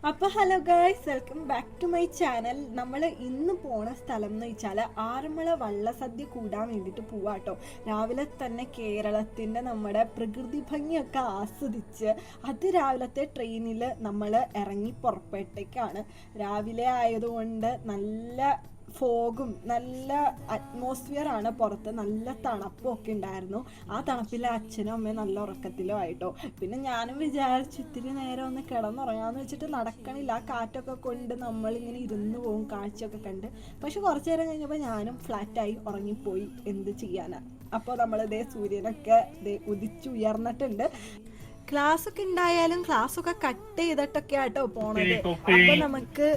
അപ്പോൾ hello guys, welcome back to my channel. നമ്മൾ ഇന്ന് പോണ സ്ഥലം എന്ന് വെച്ചാൽ ആറന്മുള വള്ളസദ്യ കൂടാൻ വേണ്ടിയിട്ട് പോവാട്ടോ. രാവിലെ തന്നെ കേരളത്തിൻ്റെ നമ്മുടെ പ്രകൃതി ഭംഗിയൊക്കെ ആസ്വദിച്ച് അതിരാവിലത്തെ ട്രെയിനിൽ നമ്മൾ ഇറങ്ങി പുറപ്പെട്ടേക്കാണ്. രാവിലെ ആയതുകൊണ്ട് നല്ല ഫോഗും നല്ല അറ്റ്മോസ്ഫിയർ ആണ്. പുറത്ത് നല്ല തണുപ്പും ഒക്കെ ഉണ്ടായിരുന്നു. ആ തണുപ്പിലെ അച്ഛനും അമ്മയും നല്ല ഉറക്കത്തിലും ആയിട്ടോ. പിന്നെ ഞാനും വിചാരിച്ചു ഇത്തിരി നേരം ഒന്ന് കിടന്നുറങ്ങാന്ന് വെച്ചിട്ട് നടക്കണില്ല. ആ കാറ്റൊക്കെ കൊണ്ട് നമ്മളിങ്ങനെ ഇരുന്ന് പോകും കാഴ്ചയൊക്കെ കണ്ട്. പക്ഷെ കുറച്ചു നേരം കഴിഞ്ഞപ്പോൾ ഞാനും ഫ്ലാറ്റായി ഉറങ്ങിപ്പോയി. എന്ത് ചെയ്യാനാ. അപ്പോൾ നമ്മളിതേ സൂര്യനൊക്കെ ഉദിച്ചുയർന്നിട്ടുണ്ട്. ക്ലാസ് ഒക്കെ ഉണ്ടായാലും ക്ലാസ്സൊക്കെ കട്ട് ചെയ്തിട്ടൊക്കെ ആട്ടോ പോണത്. അപ്പൊ നമുക്ക്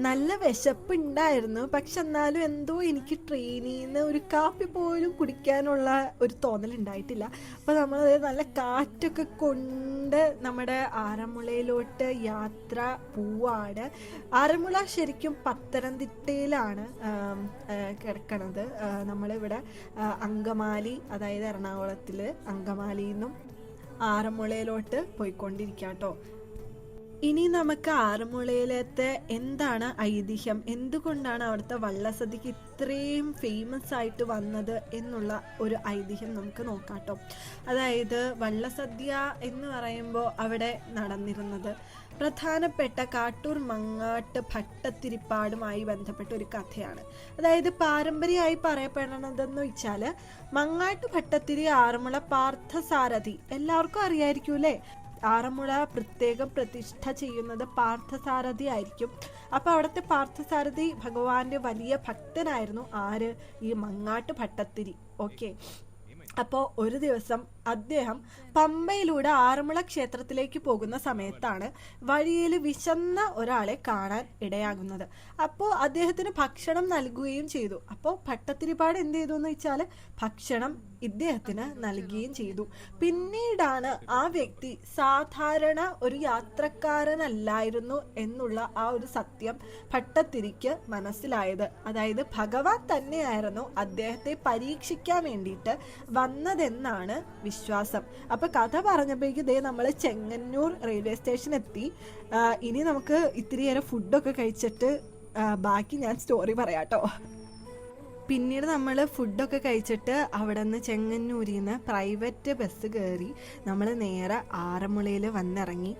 നല്ല വിശപ്പ് ഉണ്ടായിരുന്നു. പക്ഷെ എന്നാലും എന്തോ എനിക്ക് ട്രെയിനിൽ നിന്ന് ഒരു കാപ്പി പോലും കുടിക്കാനുള്ള ഒരു തോന്നൽ ഉണ്ടായിട്ടില്ല. അപ്പോൾ നമ്മൾ നല്ല കാറ്റൊക്കെ കൊണ്ട് നമ്മുടെ ആറന്മുളയിലോട്ട് യാത്ര പോവാണ്. ആറന്മുള ശരിക്കും പത്തനംതിട്ടയിലാണ് കിടക്കണത്. നമ്മളിവിടെ അങ്കമാലി, അതായത് എറണാകുളത്തിൽ അങ്കമാലിയിൽ നിന്നും ആറന്മുളയിലോട്ട് പോയിക്കൊണ്ടിരിക്കാം കേട്ടോ. ഇനി നമുക്ക് ആറന്മുളയിലത്തെ എന്താണ് ഐതിഹ്യം, എന്തുകൊണ്ടാണ് അവിടുത്തെ വള്ളസദ്യക്ക് ഇത്രയും ഫേമസ് ആയിട്ട് വന്നത് എന്നുള്ള ഒരു ഐതിഹ്യം നമുക്ക് നോക്കാട്ടോ. അതായത് വള്ളസദ്യ എന്ന് പറയുമ്പോൾ അവിടെ നടന്നിരുന്നത് പ്രധാനപ്പെട്ട കാട്ടൂർ മങ്ങാട്ട് ഭട്ടത്തിരിപ്പാടുമായി ബന്ധപ്പെട്ട ഒരു കഥയാണ്. അതായത് പാരമ്പര്യമായി പറയപ്പെടണതെന്ന് വെച്ചാൽ മങ്ങാട്ട് ഭട്ടത്തിരി ആറന്മുള പാർത്ഥസാരഥി എല്ലാവർക്കും അറിയായിരിക്കും അല്ലേ. ആറന്മുള പ്രത്യേകം പ്രതിഷ്ഠ ചെയ്യുന്നത് പാർത്ഥസാരഥി ആയിരിക്കും. അപ്പോൾ അവിടുത്തെ പാർത്ഥസാരഥി ഭഗവാന്റെ വലിയ ഭക്തനായിരുന്നു. ആര്? ഈ മങ്ങാട്ട് ഭട്ടത്തിരി. ഓക്കെ. അപ്പോൾ ഒരു ദിവസം അദ്ദേഹം പമ്പയിലൂടെ ആറന്മുള ക്ഷേത്രത്തിലേക്ക് പോകുന്ന സമയത്താണ് വഴിയിൽ വിശന്ന ഒരാളെ കാണാൻ ഇടയാകുന്നത്. അപ്പോൾ അദ്ദേഹത്തിന് ഭക്ഷണം നൽകുകയും ചെയ്തു. അപ്പോൾ ഭട്ടത്തിരിപ്പാട് എന്ത് ചെയ്തു എന്ന് വെച്ചാൽ ഭക്ഷണം ഇദ്ദേഹത്തിന് നൽകുകയും ചെയ്തു. പിന്നീടാണ് ആ വ്യക്തി സാധാരണ ഒരു യാത്രക്കാരനല്ലായിരുന്നു എന്നുള്ള ആ ഒരു സത്യം ഭട്ടത്തിരിക്ക് മനസ്സിലായത്. അതായത് ഭഗവാൻ തന്നെയായിരുന്നു അദ്ദേഹത്തെ പരീക്ഷിക്കാൻ വേണ്ടിയിട്ട് വന്നതെന്നാണ് വിശ്വാസം. അപ്പൊ കഥ പറഞ്ഞപ്പോഴേക്കും ദേ നമ്മൾ ചെങ്ങന്നൂർ റെയിൽവേ സ്റ്റേഷൻ എത്തി. ഇനി നമുക്ക് ഇത്തിരിയേറെ ഫുഡൊക്കെ കഴിച്ചിട്ട് ബാക്കി ഞാൻ സ്റ്റോറി പറയാട്ടോ. പിന്നീട് നമ്മൾ ഫുഡൊക്കെ കഴിച്ചിട്ട് അവിടെ നിന്ന് ചെങ്ങന്നൂരിൽ നിന്ന് പ്രൈവറ്റ് ബസ് കയറി നമ്മൾ നേരെ ആറന്മുളയിൽ വന്നിറങ്ങി.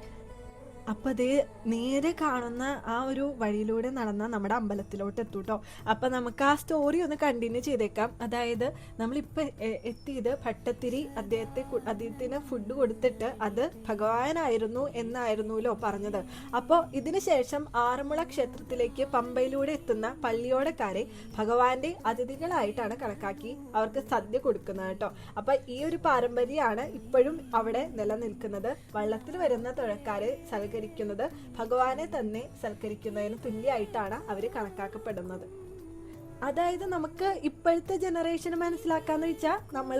അപ്പം അതേ നേരെ കാണുന്ന ആ ഒരു വഴിയിലൂടെ നടന്ന നമ്മുടെ അമ്പലത്തിലോട്ട് എത്തൂട്ടോ. അപ്പം നമുക്ക് ആ സ്റ്റോറി ഒന്ന് കണ്ടിന്യൂ ചെയ്തേക്കാം. അതായത് നമ്മളിപ്പോൾ എത്തിയത് ഭട്ടത്തിരി അദ്ദേഹത്തിന് ഫുഡ് കൊടുത്തിട്ട് അത് ഭഗവാനായിരുന്നു എന്നായിരുന്നല്ലോ പറഞ്ഞത്. അപ്പോൾ ഇതിനു ശേഷം ആറന്മുള ക്ഷേത്രത്തിലേക്ക് പമ്പയിലൂടെ എത്തുന്ന പള്ളിയോടക്കാരെ ഭഗവാന്റെ അതിഥികളായിട്ടാണ് കണക്കാക്കി അവർക്ക് സദ്യ കൊടുക്കുന്നത് കേട്ടോ. അപ്പം ഈ ഒരു പാരമ്പര്യമാണ് ഇപ്പോഴും അവിടെ നിലനിൽക്കുന്നത്. വള്ളത്തിൽ വരുന്ന തുഴക്കാരെ സൽക്കരിക്കുന്നത് ഭഗവാനെ തന്നെ സൽക്കരിക്കുന്നതിന് തുല്യമായിട്ടാണ് അവർ കണക്കാക്കപ്പെടുന്നത്. അതായത് നമുക്ക് ഇപ്പോഴത്തെ ജനറേഷൻ മനസ്സിലാക്കാന്ന് വെച്ചാൽ നമ്മൾ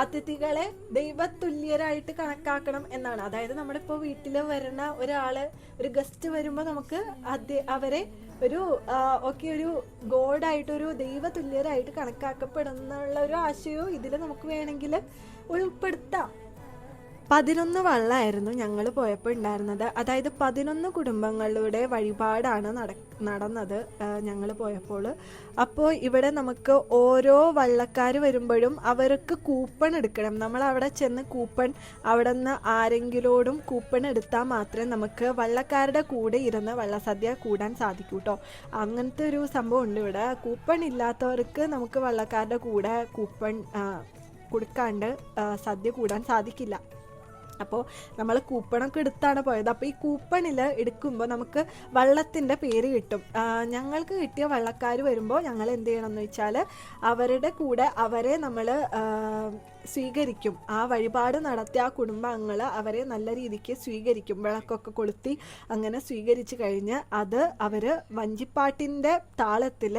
അതിഥികളെ ദൈവതുല്യരായിട്ട് കണക്കാക്കണം എന്നാണ്. അതായത് നമ്മളിപ്പോൾ വീട്ടിൽ വരുന്ന ഒരാള്, ഒരു ഗസ്റ്റ് വരുമ്പോൾ നമുക്ക് അവരെ ഒരു ഒരു ഗോഡായിട്ടൊരു ദൈവതുല്യരായിട്ട് കണക്കാക്കപ്പെടുന്നുള്ള ഒരു ആശയവും ഇതിൽ നമുക്ക് വേണമെങ്കിൽ ഉൾപ്പെടുത്താം. 11 വള്ളമായിരുന്നു ഞങ്ങൾ പോയപ്പോൾ ഉണ്ടായിരുന്നത്. അതായത് 11 കുടുംബങ്ങളുടെ വഴിപാടാണ് നടന്നത് ഞങ്ങൾ പോയപ്പോൾ. അപ്പോൾ ഇവിടെ നമുക്ക് ഓരോ വള്ളക്കാർ വരുമ്പോഴും അവർക്ക് കൂപ്പൺ എടുക്കണം. നമ്മൾ അവിടെ ചെന്ന് കൂപ്പൺ അവിടെ നിന്ന് ആരെങ്കിലോടും കൂപ്പൺ എടുത്താൽ മാത്രമേ നമുക്ക് വള്ളക്കാരുടെ കൂടെ ഇരുന്ന് വള്ളസദ്യ കൂടാൻ സാധിക്കൂ കേട്ടോ. അങ്ങനത്തെ ഒരു സംഭവം ഉണ്ട് ഇവിടെ. കൂപ്പൺ ഇല്ലാത്തവർക്ക് നമുക്ക് വള്ളക്കാരുടെ കൂടെ കൂപ്പൺ കൊടുക്കാണ്ട് സദ്യ കൂടാൻ സാധിക്കില്ല. അപ്പോൾ നമ്മൾ കൂപ്പണൊക്കെ എടുത്താണ് പോയത്. അപ്പോൾ ഈ കൂപ്പണിൽ എടുക്കുമ്പോൾ നമുക്ക് വള്ളത്തിൻ്റെ പേര് കിട്ടും. ഞങ്ങൾക്ക് കിട്ടിയ വള്ളക്കാർ വരുമ്പോൾ ഞങ്ങൾ എന്ത് ചെയ്യണമെന്ന് വെച്ചാൽ അവരുടെ കൂടെ അവരെ നമ്മൾ സ്വീകരിക്കും. ആ വഴിപാട് നടത്തിയ ആ കുടുംബാംഗങ്ങൾ അവരെ നല്ല രീതിക്ക് സ്വീകരിക്കും. വിളക്കൊക്കെ കൊളുത്തി അങ്ങനെ സ്വീകരിച്ചു കഴിഞ്ഞ് അത് അവർ വഞ്ചിപ്പാട്ടിൻ്റെ താളത്തിൽ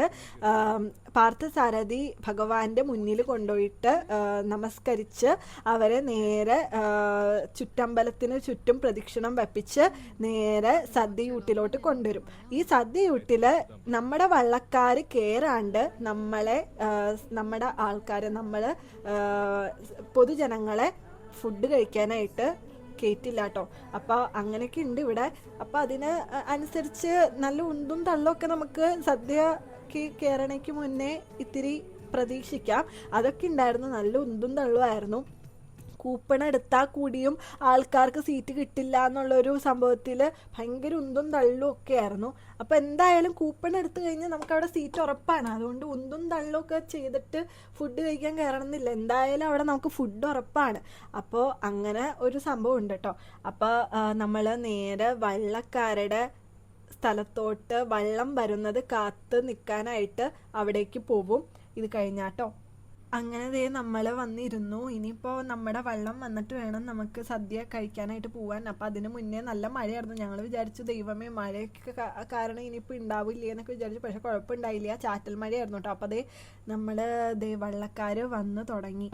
പാർത്ഥസാരഥി ഭഗവാന്റെ മുന്നിൽ കൊണ്ടുപോയിട്ട് നമസ്കരിച്ച് അവരെ നേരെ ചുറ്റമ്പലത്തിന് ചുറ്റും പ്രദക്ഷിണം വെപ്പിച്ച് നേരെ സദ്യയൂട്ടിലോട്ട് കൊണ്ടുവരും. ഈ സദ്യയൂട്ടിൽ നമ്മുടെ വള്ളക്കാർ കയറാണ്ട് നമ്മുടെ ആൾക്കാർ, നമ്മൾ പൊതുജനങ്ങളെ ഫുഡ് കഴിക്കാനായിട്ട് കയറ്റില്ല കേട്ടോ. അപ്പോൾ അങ്ങനെയൊക്കെ ഉണ്ട് ഇവിടെ. അപ്പോൾ അതിന് അനുസരിച്ച് നല്ല ഉന്തും തള്ളൊക്കെ നമുക്ക് സദ്യക്ക് കയറണയ്ക്ക് മുന്നേ ഇത്തിരി പ്രതീക്ഷിക്കാം. അതൊക്കെ ഉണ്ടായിരുന്നു, നല്ല ഉന്തും തള്ളുമായിരുന്നു. കൂപ്പൺ എടുത്താൽ കൂടിയും ആൾക്കാർക്ക് സീറ്റ് കിട്ടില്ല എന്നുള്ളൊരു സംഭവത്തിൽ ഭയങ്കര ഉന്തും തള്ളും ഒക്കെ ആയിരുന്നു. അപ്പോൾ എന്തായാലും കൂപ്പൺ എടുത്തു കഴിഞ്ഞാൽ നമുക്കവിടെ സീറ്റ് ഉറപ്പാണ്. അതുകൊണ്ട് ഉന്തും തള്ളും ഒക്കെ ചെയ്തിട്ട് ഫുഡ് കഴിക്കാൻ കയറണമെന്നില്ല, എന്തായാലും അവിടെ നമുക്ക് ഫുഡ് ഉറപ്പാണ്. അപ്പോൾ അങ്ങനെ ഒരു സംഭവം ഉണ്ട് കേട്ടോ. അപ്പോൾ നമ്മൾ നേരെ വള്ളക്കാരുടെ സ്ഥലത്തോട്ട് വള്ളം വരുന്നത് കാത്ത് നിൽക്കാനായിട്ട് അവിടേക്ക് പോവും ഇത് കഴിഞ്ഞാട്ടോ. അങ്ങനെ ദേ നമ്മൾ വന്നിരുന്നു. ഇനിയിപ്പോൾ നമ്മുടെ വള്ളം വന്നിട്ട് വേണം നമുക്ക് സദ്യ കഴിക്കാനായിട്ട് പോവാൻ. അപ്പോൾ അതിന് മുന്നേ നല്ല മഴയായിരുന്നു. ഞങ്ങൾ വിചാരിച്ചു ദൈവമേ മഴയൊക്കെ കാരണം ഇനിയിപ്പോൾ ഉണ്ടാവില്ലേ എന്നൊക്കെ വിചാരിച്ചു. പക്ഷെ കുഴപ്പമുണ്ടായില്ല, ചാറ്റൽ മഴയായിരുന്നു കേട്ടോ. അപ്പോൾ അതേ നമ്മൾ ദേ വള്ളക്കാർ വന്ന് തുടങ്ങി.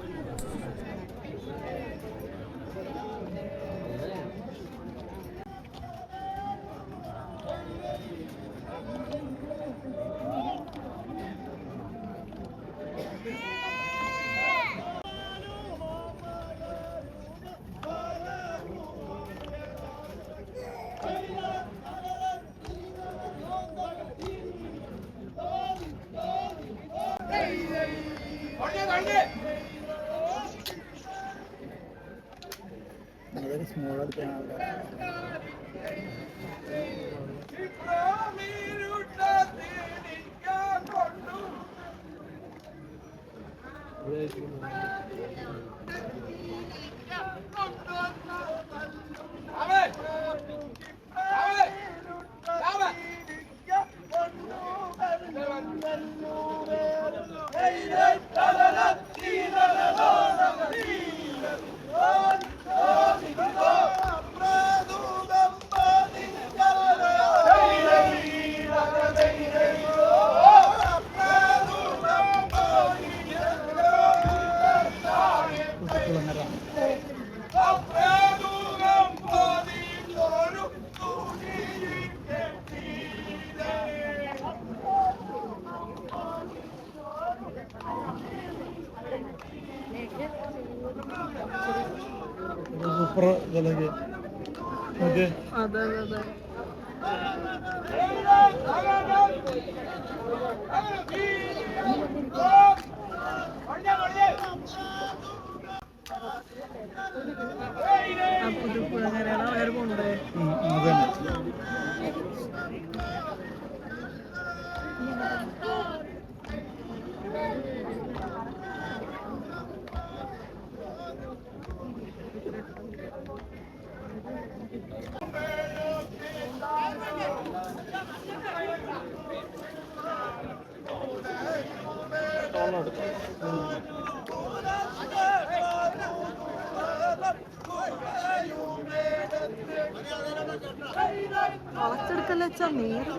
വളച്ചെടുക്കല്ലേ വെച്ചാ നേരെ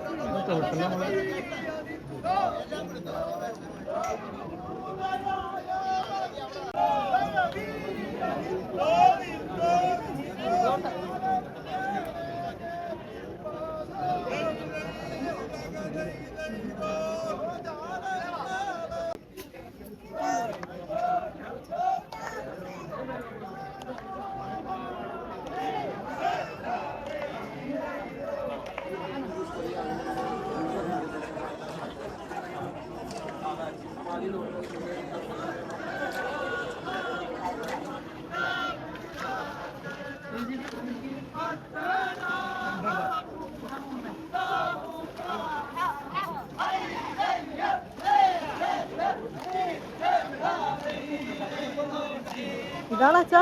ഇതാണ് അച്ഛാ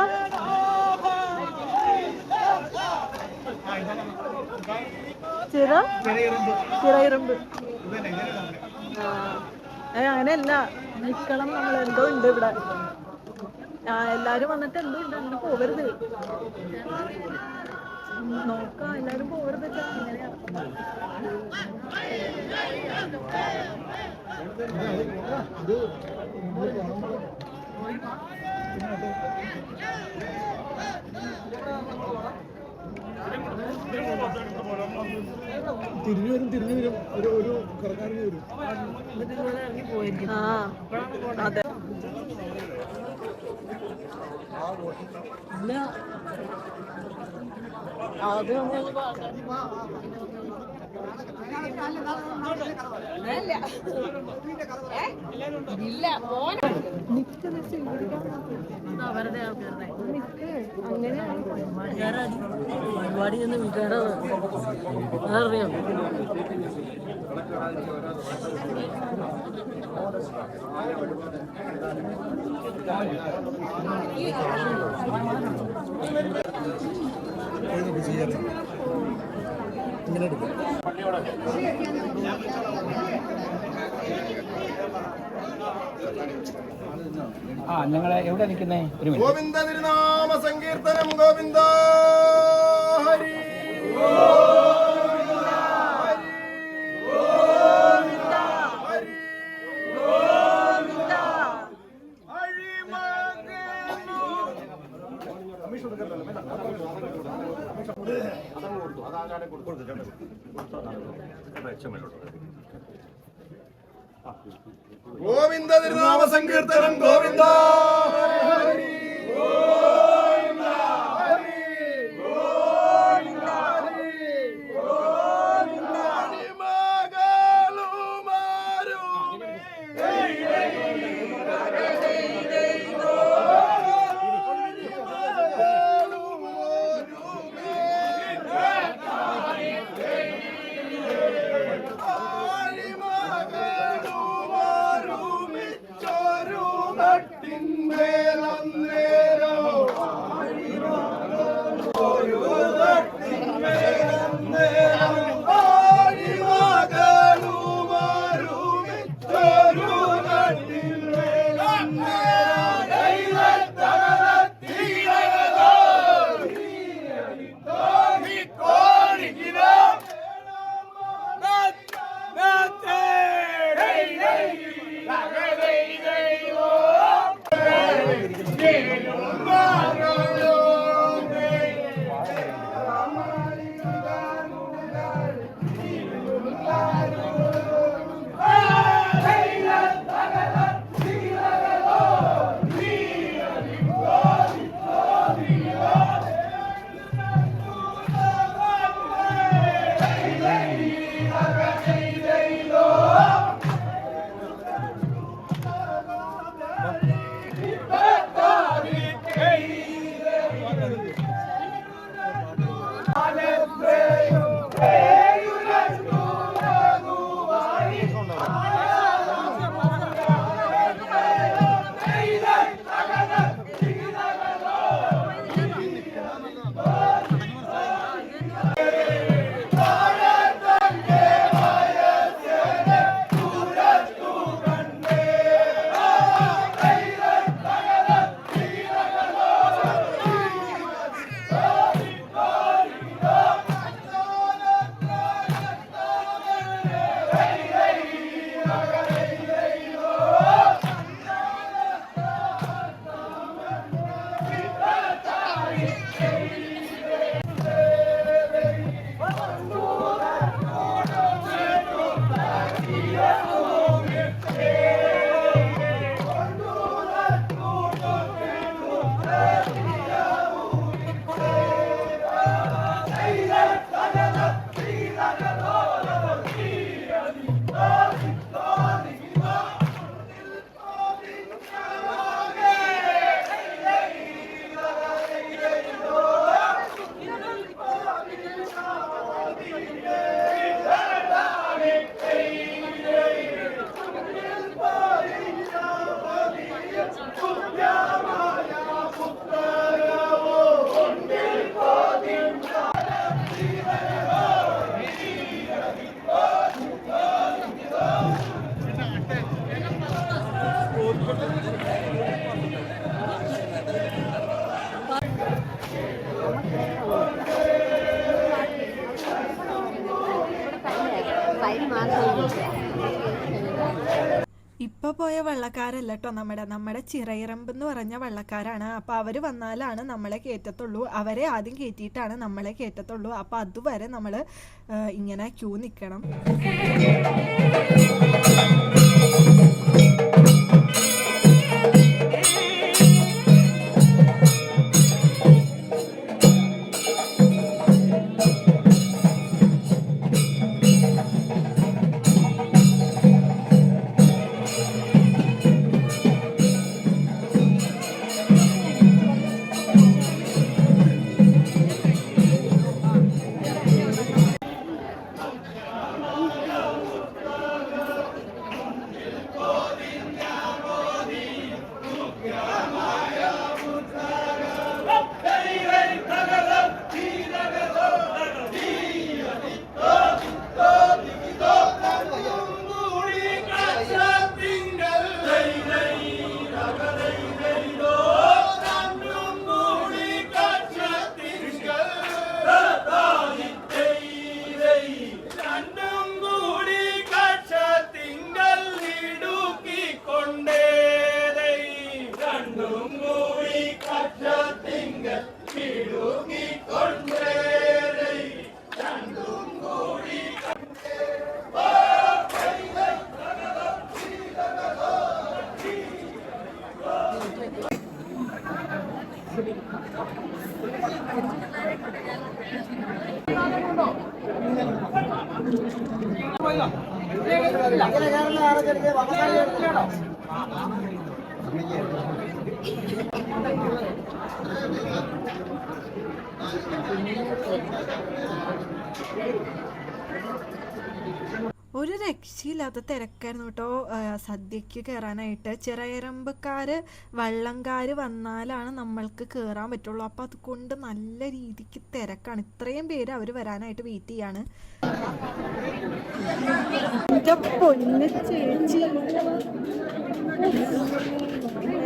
ചിറയിരുമ്പ്. അങ്ങനെയല്ല, നിക്കണം നമ്മൾ. എന്തോ ഉണ്ട് ഇവിടെ. എല്ലാരും വന്നിട്ട് എന്തോ ഉണ്ട്, അങ്ങനെ പോവരുത്. നോക്കാം, എല്ലാരും പോവരുത്. തിരിഞ്ഞു വരും ഒരു കറങ്ങാൻ വരും. അതെ. പരിപാടി നിന്ന് വീട്ടുകാരോ അതറിയാം. ഇങ്ങനെ എടുക്കും. ഞങ്ങളെ എവിടെ നിൽക്കുന്നേ? ഒരു മിനിറ്റ്. ഗോവിന്ദ തിരുനാമ സങ്കീർത്തനം ഗോവിന്ദ ഹരി ഗോവിന്ദ തിരുനാമ സങ്കീർത്തനം ഗോവിന്ദ ഹരി ഇപ്പൊ പോയ വള്ളക്കാരല്ല കേട്ടോ, നമ്മുടെ ചിറയിറമ്പ് എന്ന് പറഞ്ഞ വള്ളക്കാരാണ്. അപ്പൊ അവര് വന്നാലാണ് നമ്മളെ കയറ്റത്തുള്ളൂ. അവരെ ആദ്യം കയറ്റിയിട്ടാണ് നമ്മളെ കയറ്റത്തുള്ളൂ. അപ്പൊ അതുവരെ നമ്മള് ഇങ്ങനെ ക്യൂ നിക്കണം. ഒരു രക്ഷയില്ലാത്ത തിരക്കായിരുന്നു കേട്ടോ സദ്യക്ക് കയറാനായിട്ട്. ചിറയരമ്പക്കാർ വള്ളംകാർ വന്നാലാണ് നമ്മൾക്ക് കയറാൻ പറ്റുള്ളൂ. അപ്പം അതുകൊണ്ട് നല്ല രീതിക്ക് തിരക്കാണ്. ഇത്രയും പേര് അവർ വരാനായിട്ട് വെയിറ്റ് ചെയ്യാണ്. എൻ്റെ പൊന്ന് ചേച്ചി,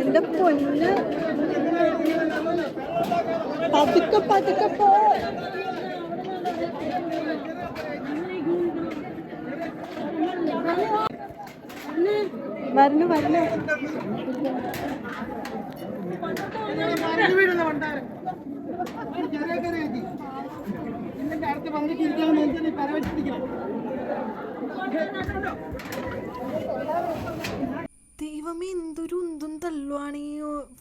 എൻ്റെ പൊന്ന്, പതുക്കെ പതുക്കെ പോ. വരണു വരണു. ദൈവമേ, എന്തൊരു ഉന്തും തള്ളുവാണ് ഈ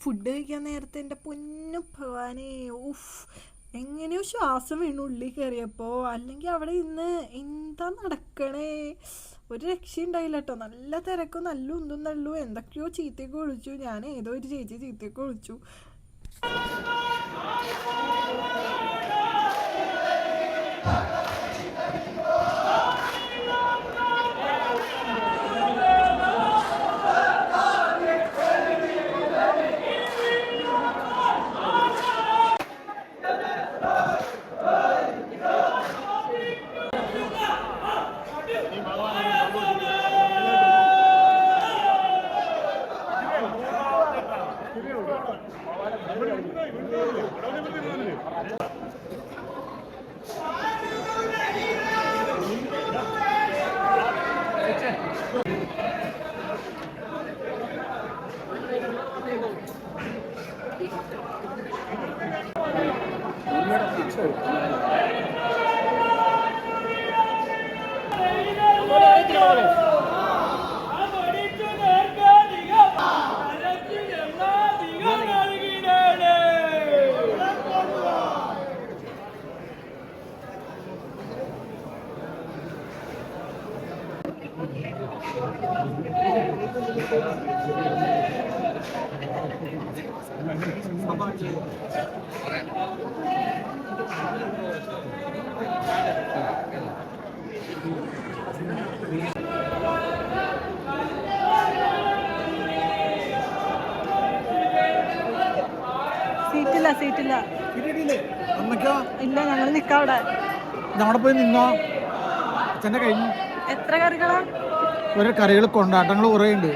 ഫുഡ് കഴിക്കാൻ നേരത്തെ. എൻ്റെ പൊന്നു ഭഗവാനേ, ഉഫ്, എങ്ങനെയോ ശ്വാസം വീണു ഉള്ളിൽ കയറിയപ്പോൾ. അല്ലെങ്കിൽ അവിടെ ഇന്ന് എന്താ നടക്കണേ, ഒരു രക്ഷയുണ്ടായില്ല കേട്ടോ. നല്ല തിരക്കും നല്ല ഉന്തും തള്ളു. എന്തൊക്കെയോ ചീത്തയൊക്കെ വിളിച്ചു. ഞാൻ ഏതോ ഒരു ചേച്ചി ചീത്തയൊക്കെ വിളിച്ചു. സീറ്റില്ല ഇല്ല, ഞങ്ങൾ നിക്കാം അവിടെ. ഞമ്മടെ പോയി നിന്നോ, അച്ഛൻ്റെ കഴിഞ്ഞു. എത്ര കറികളാ? ഒരു കറികൾ കൊണ്ടാട്ടങ്ങൾ കുറേ ഉണ്ട്.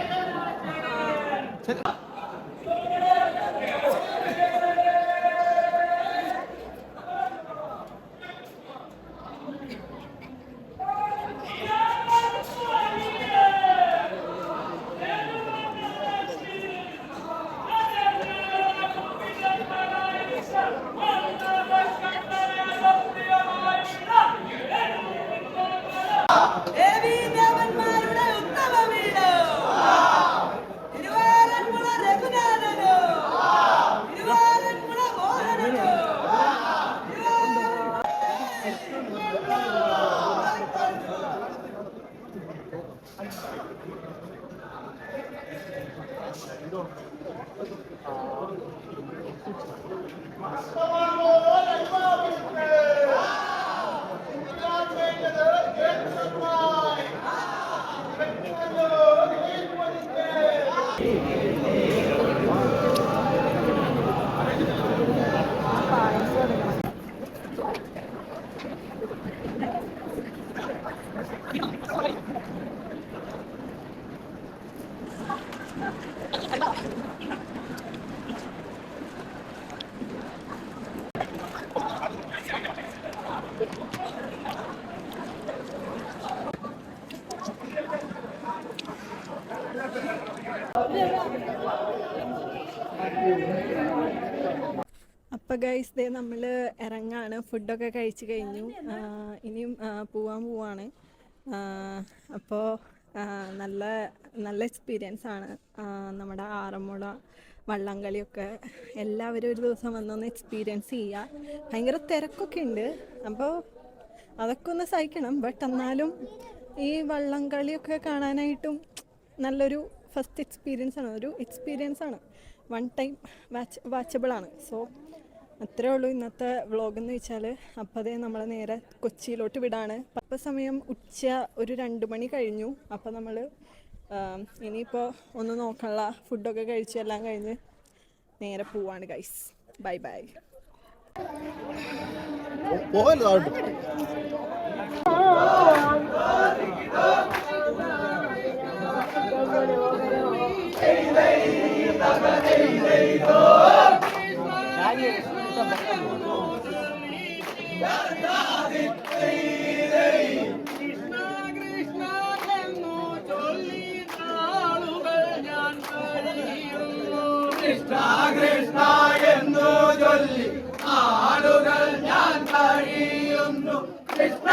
അപ്പോൾ ഗൈസ്, ദേ നമ്മൾ ഇറങ്ങാണ്. ഫുഡൊക്കെ കഴിച്ച് കഴിഞ്ഞു. ഇനിയും പോവാണ്. അപ്പോൾ നല്ല എക്സ്പീരിയൻസ് ആണ് നമ്മുടെ ആറന്മുള വള്ളംകളിയൊക്കെ എല്ലാവരും ഒരു ദിവസം വന്നൊന്ന് എക്സ്പീരിയൻസ് ചെയ്യുക. ഭയങ്കര തിരക്കൊക്കെ ഉണ്ട്, അപ്പോൾ അതൊക്കെ ഒന്ന് സഹിക്കണം. ബട്ട് എന്നാലും ഈ വള്ളംകളിയൊക്കെ കാണാനായിട്ടും നല്ലൊരു ഫസ്റ്റ് എക്സ്പീരിയൻസ് ആണ്. വൺ ടൈം വാച്ചബിളാണ്. സോ അത്രേ ഉള്ളൂ ഇന്നത്തെ വ്ളോഗ് എന്ന് വെച്ചാൽ. അപ്പോൾ അതേ നമ്മൾ നേരെ കൊച്ചിയിലോട്ട് വിടാണ്. അപ്പോൾ സമയം ഉച്ച ഒരു 2 മണി കഴിഞ്ഞു. അപ്പോൾ നമ്മൾ ഇനിയിപ്പോൾ ഒന്ന് നോക്കാനുള്ള ഫുഡൊക്കെ കഴിച്ച് എല്ലാം കഴിഞ്ഞ് നേരെ പോവാണ് ഗൈസ്. Bye bye. പോകല്ലോ. കൃഷ്ണ എന്നു ചൊല്ലി ആളുകൾ ഞാൻ കഴിയുന്നു. കൃഷ്ണ